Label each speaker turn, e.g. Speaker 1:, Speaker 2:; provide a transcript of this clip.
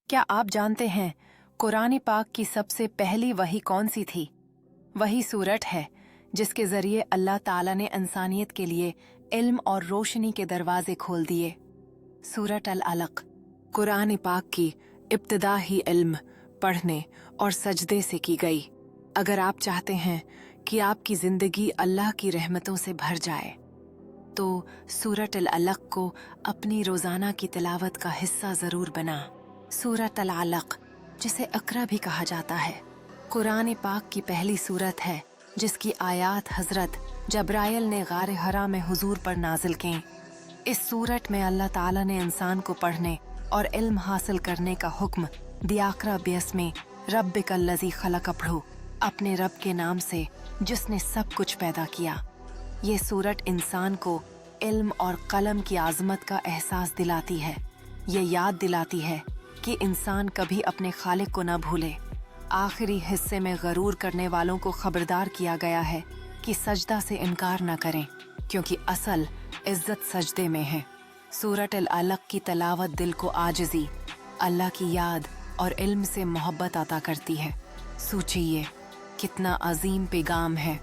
Speaker 1: کیا آپ جانتے ہیں قرآن پاک کی سب سے پہلی وحی کون سی تھی؟ وہی سورت ہے جس کے ذریعے اللہ تعالیٰ نے انسانیت کے لیے علم اور روشنی کے دروازے کھول دیے۔ سورت العلق قرآن پاک کی ابتدا ہی علم، پڑھنے اور سجدے سے کی گئی۔ اگر آپ چاہتے ہیں کہ آپ کی زندگی اللہ کی رحمتوں سے بھر جائے تو سورت العلق کو اپنی روزانہ کی تلاوت کا حصہ ضرور بنا۔ سورت العلق، جسے اقرا بھی کہا جاتا ہے، قرآن پاک کی پہلی سورت ہے جس کی آیات حضرت جبرائیل نے غار حرا میں حضور پر نازل کیں۔ اس سورت میں اللہ تعالیٰ نے انسان کو پڑھنے اور علم حاصل کرنے کا حکم دیا۔ اقرا بیسمی ربک الذی خلق، پڑھو اپنے رب کے نام سے جس نے سب کچھ پیدا کیا۔ یہ سورت انسان کو علم اور قلم کی عظمت کا احساس دلاتی ہے۔ یہ یاد دلاتی ہے کہ انسان کبھی اپنے خالق کو نہ بھولے۔ آخری حصے میں غرور کرنے والوں کو خبردار کیا گیا ہے کہ سجدہ سے انکار نہ کریں، کیونکہ اصل عزت سجدے میں ہے۔ سورت العلق کی تلاوت دل کو عاجزی، اللہ کی یاد اور علم سے محبت عطا کرتی ہے۔ سوچئے کتنا عظیم پیغام ہے۔